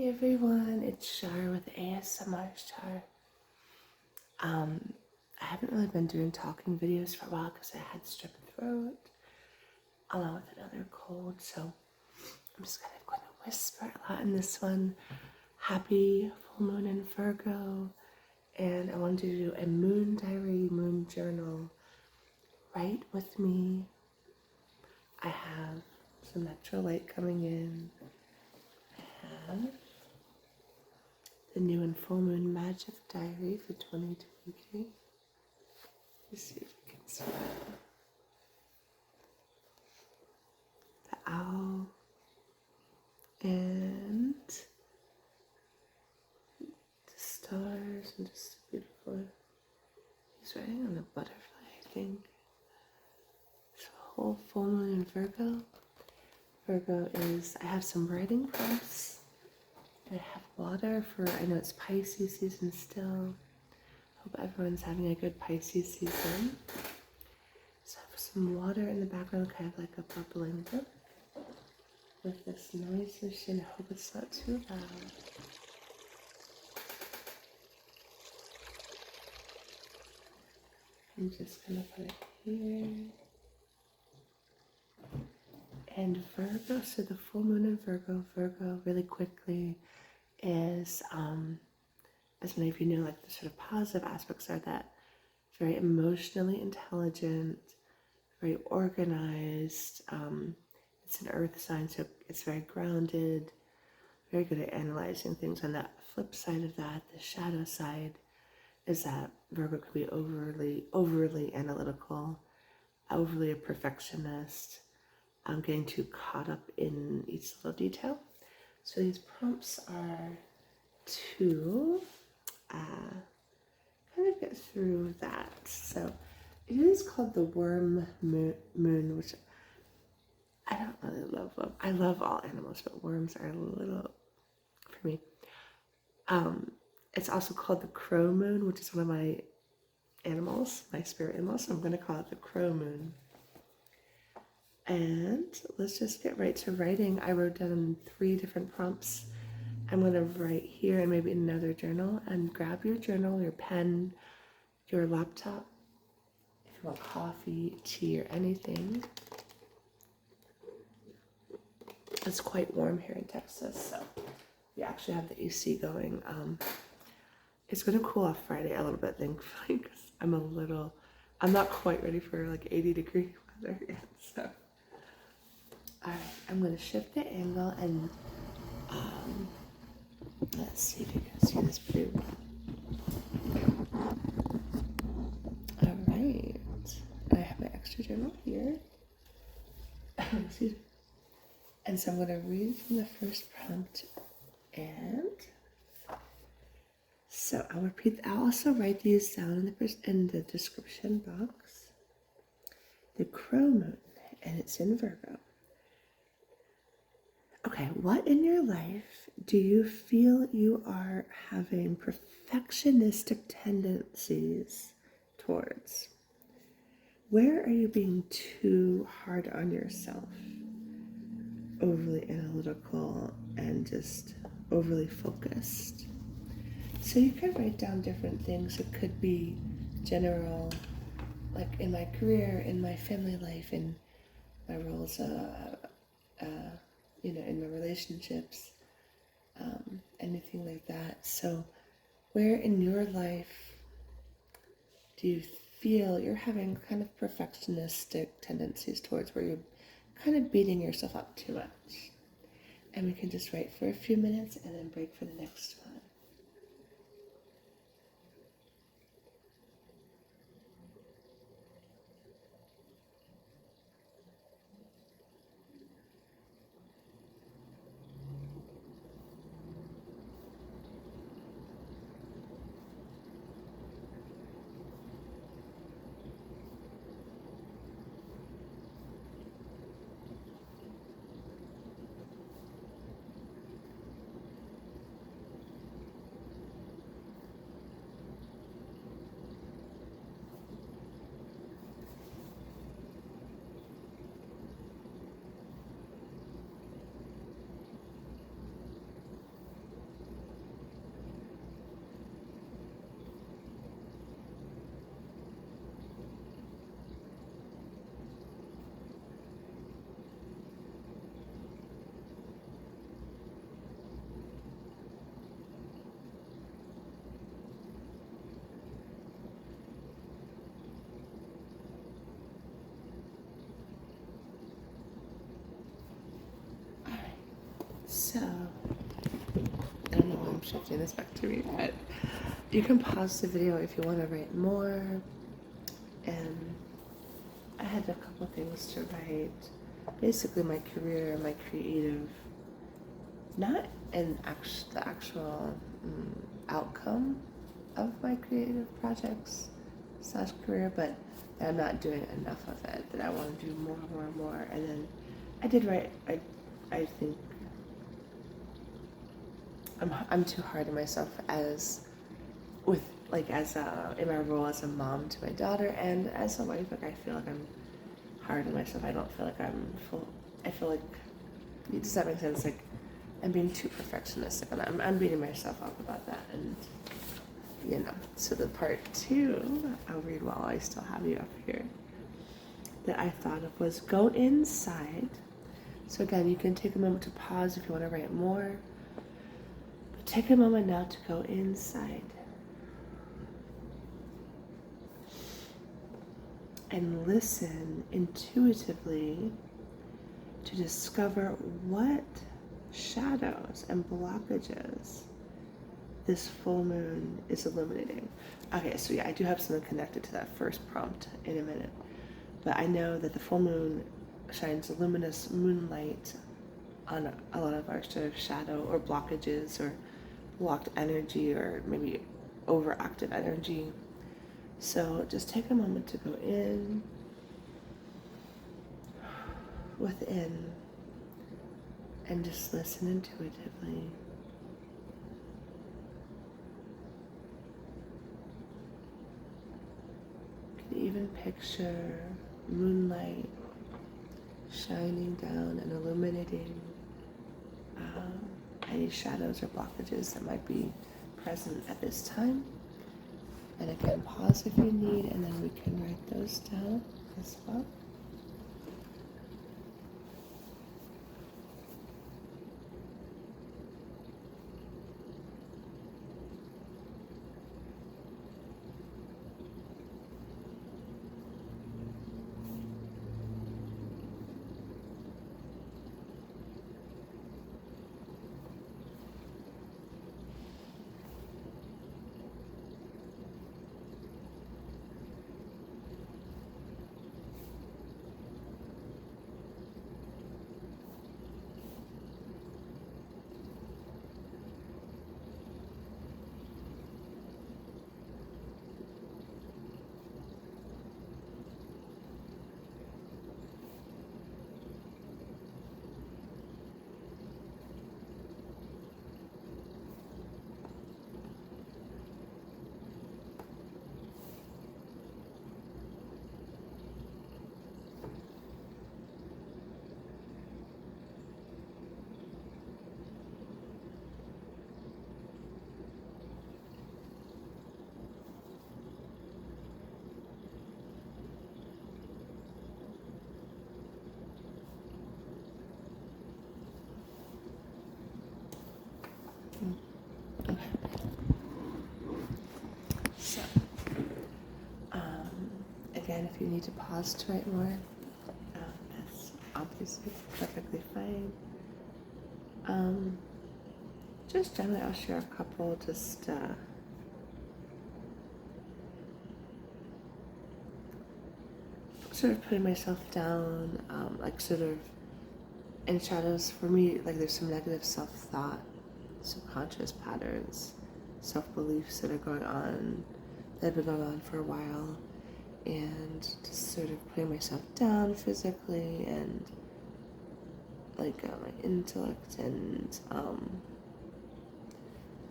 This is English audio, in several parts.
Hey everyone, it's Shar with ASMR Shar. I haven't really been doing talking videos for a while because I had strep throat along with another cold, so I'm just kind of going to whisper a lot in this one. Happy full moon in Virgo, and I wanted to do a moon diary, moon journal. Write with me. I have some natural light coming in. I have the new and full moon magic diary for 2023. Let's see if we can see the owl and the stars and just beautiful. He's riding on a butterfly, I think. So whole full moon in Virgo. Virgo is, I have some writing prompts. I have water for, I know it's Pisces season still. Hope everyone's having a good Pisces season. So I have some water in the background, kind of like a bubbling brook. With this noise machine, I hope it's not too loud. I'm just gonna put it here. And Virgo, so the full moon in Virgo really quickly is, as many of you know, like the sort of positive aspects are that very emotionally intelligent, very organized. It's an earth sign, so it's very grounded, very good at analyzing things. On the flip side of that, the shadow side, is that Virgo can be overly analytical, overly a perfectionist, getting too caught up in each little detail. So these prompts are to kind of get through that. So it is called the worm moon, which I don't really love. I love all animals, but worms are a little, for me. It's also called the crow moon, which is one of my animals, my spirit animals, so I'm going to call it the crow moon. And let's just get right to writing. I wrote down 3 different prompts. I'm going to write here and maybe in another journal. And grab your journal, your pen, your laptop, if you want coffee, tea, or anything. It's quite warm here in Texas, so we actually have the AC going. It's going to cool off Friday a little bit, thankfully, because I'm not quite ready for like 80-degree weather yet, so. All right, I'm going to shift the angle and let's see if you can see this blue. All right, I have my extra journal here. Excuse me. And so I'm going to read from the first prompt, and so I'll also write these down in the description box. The crow moon, and it's in Virgo. Okay, what in your life do you feel you are having perfectionistic tendencies towards? Where are you being too hard on yourself? Overly analytical and just overly focused. So you could write down different things. It could be general, like in my career, in my family life, in my roles, in my relationships, anything like that. So where in your life do you feel you're having kind of perfectionistic tendencies towards, where you're kind of beating yourself up too much? And we can just write for a few minutes and then break for the next one. So, I don't know why I'm shifting this back to me, but you can pause the video if you want to write more. And I had a couple things to write. Basically, my career, my creative, not the actual outcome of my creative projects / career, but that I'm not doing enough of it, that I want to do more. And then I did write, I think I'm too hard on myself in my role as a mom to my daughter, and as a wife, like I feel like I'm hard on myself. I don't feel like I'm full. I feel like, does that make sense? Like I'm being too perfectionistic, and I'm beating myself up about that. And so the part 2, I'll read while I still have you up here, that I thought of was go inside. So again, you can take a moment to pause if you want to write more, but take a moment now to go inside and listen intuitively to discover what shadows and blockages this full moon is illuminating. Okay, so yeah, I do have something connected to that first prompt in a minute, but I know that the full moon shines luminous moonlight on a lot of our sort of shadow or blockages or blocked energy or maybe overactive energy. So just take a moment to go within, and just listen intuitively. You can even picture moonlight shining down and illuminating any shadows or blockages that might be present at this time. And again, pause if you need, and then we can write those down as well. Okay. So, again, if you need to pause to write more, that's obviously perfectly fine. Just generally, I'll share a couple, just sort of putting myself down, like sort of in shadows. For me, like there's some negative self-thought, subconscious patterns, self-beliefs that are going on, that have been going on for a while, and just sort of putting myself down physically and like my intellect, and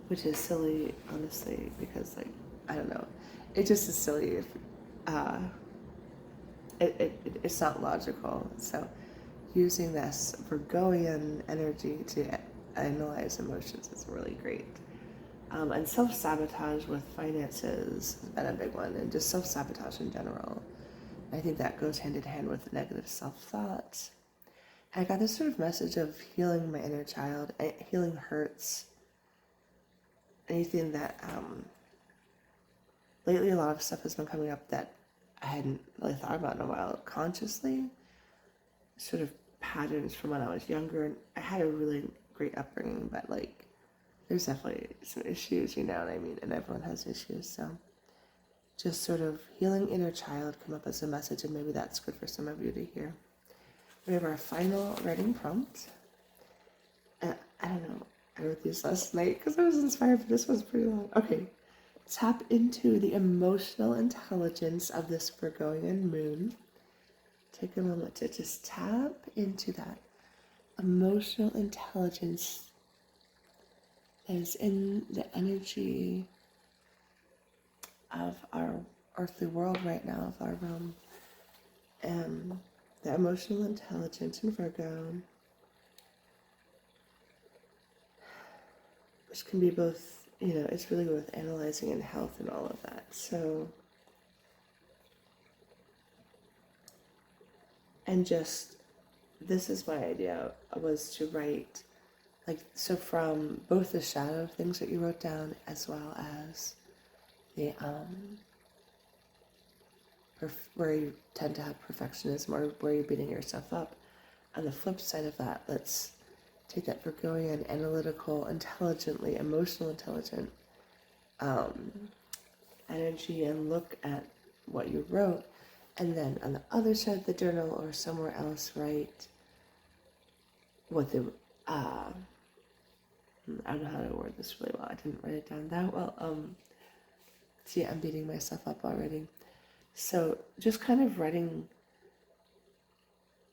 which is silly, honestly, because like I don't know, it just is silly if it's not logical. So using this Virgoian energy to analyze emotions is really great. And self-sabotage with finances has been a big one, and just self-sabotage in general. I think that goes hand in hand with negative self-thought. And I got this sort of message of healing my inner child, healing hurts, anything that, lately a lot of stuff has been coming up that I hadn't really thought about in a while consciously, sort of patterns from when I was younger. And I had a really great upbringing, but like there's definitely some issues, you know what I mean? And everyone has issues, so just sort of healing inner child come up as a message, and maybe that's good for some of you to hear. We have our final writing prompt. I don't know, I wrote these last night because I was inspired, but this one's pretty long. Okay. Tap into the emotional intelligence of this Virgoian moon. Take a moment to just tap into that emotional intelligence that is in the energy of our earthly world right now, of our realm. The emotional intelligence in Virgo, which can be both, you know, it's really with analyzing and health and all of that. So, and just, this is my idea, was to write, like, so from both the shadow things that you wrote down, as well as the, where you tend to have perfectionism or where you're beating yourself up. On the flip side of that, let's take that Virgoian, analytical, intelligently, emotional, intelligent energy and look at what you wrote, and then on the other side of the journal or somewhere else write what the I don't know how to word this really well. I didn't write it down that well. See, I'm beating myself up already. So just kind of writing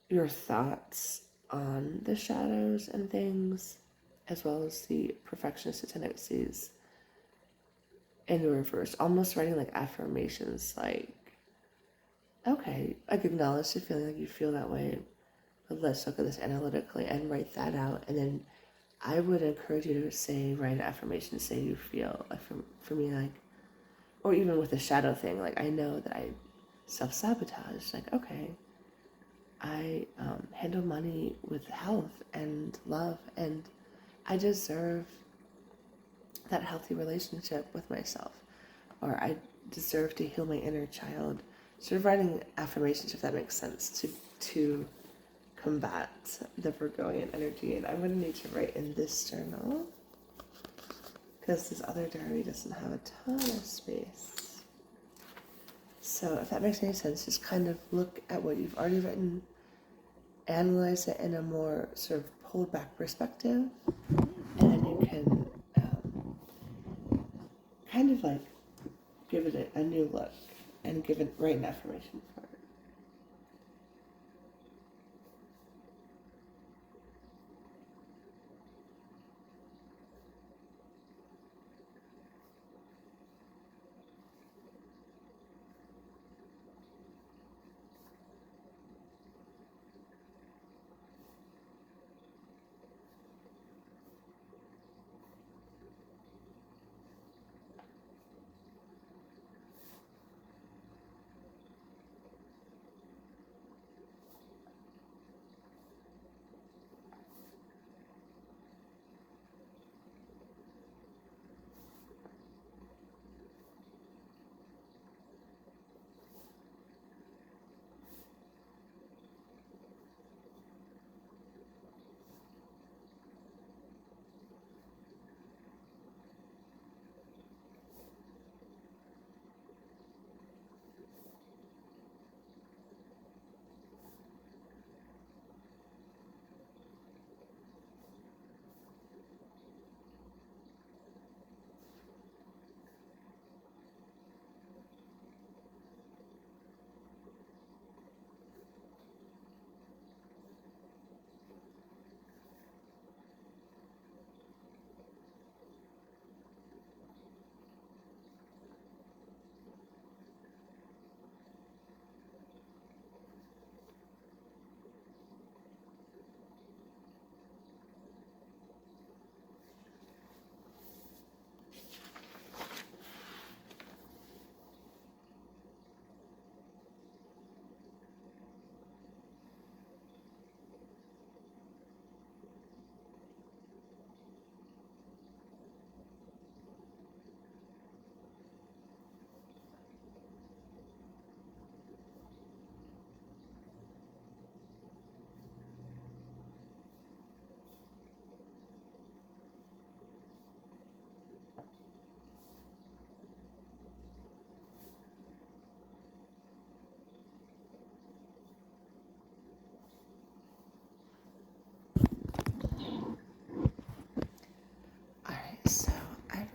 your thoughts on the shadows and things, as well as the perfectionist tendencies in the reverse. Almost writing like affirmations, like, okay, like acknowledge the feeling like you feel that way, but let's look at this analytically and write that out. And then I would encourage you to say, write an affirmation, say you feel, like for me, like, or even with the shadow thing, like I know that I self-sabotage, like, okay, I handle money with health and love, and I deserve that healthy relationship with myself, or I deserve to heal my inner child. Sort of writing affirmations, if that makes sense, to combat the Virgoian energy. And I'm going to need to write in this journal because this other diary doesn't have a ton of space. So if that makes any sense, just kind of look at what you've already written, analyze it in a more sort of pulled back perspective, and then you can kind of like give it a new look and write an affirmation for it.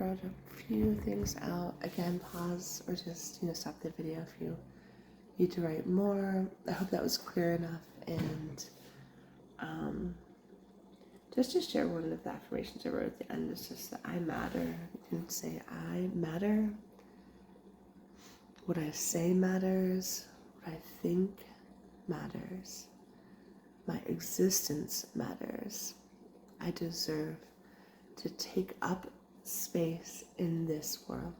wrote a few things out. Again, pause or just, stop the video if you need to write more. I hope that was clear enough. And just to share one of the affirmations I wrote at the end is just that I matter. You can say, I matter. What I say matters. What I think matters. My existence matters. I deserve to take up space in this world.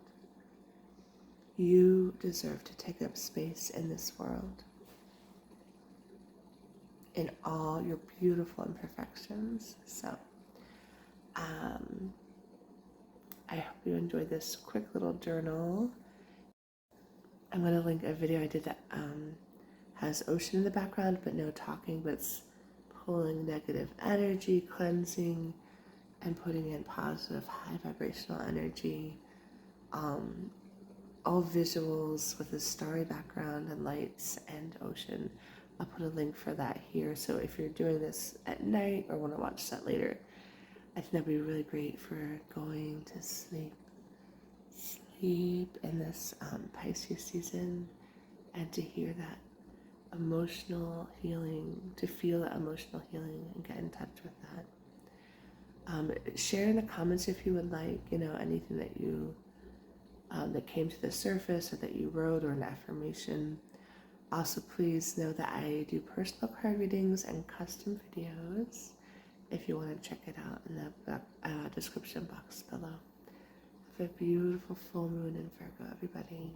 You deserve to take up space in this world. In all your beautiful imperfections. So, I hope you enjoyed this quick little journal. I'm going to link a video I did that has ocean in the background, but no talking, but it's pulling negative energy, cleansing, and putting in positive, high vibrational energy. All visuals with a starry background and lights and ocean. I'll put a link for that here. So if you're doing this at night or want to watch that later, I think that'd be really great for going to sleep. Sleep in this Pisces season, and to hear that emotional healing, to feel that emotional healing and get in touch with that. Share in the comments if you would like, anything that you that came to the surface or that you wrote or an affirmation. Also, please know that I do personal card readings and custom videos if you want to check it out in the description box below. Have a beautiful full moon in Virgo, everybody.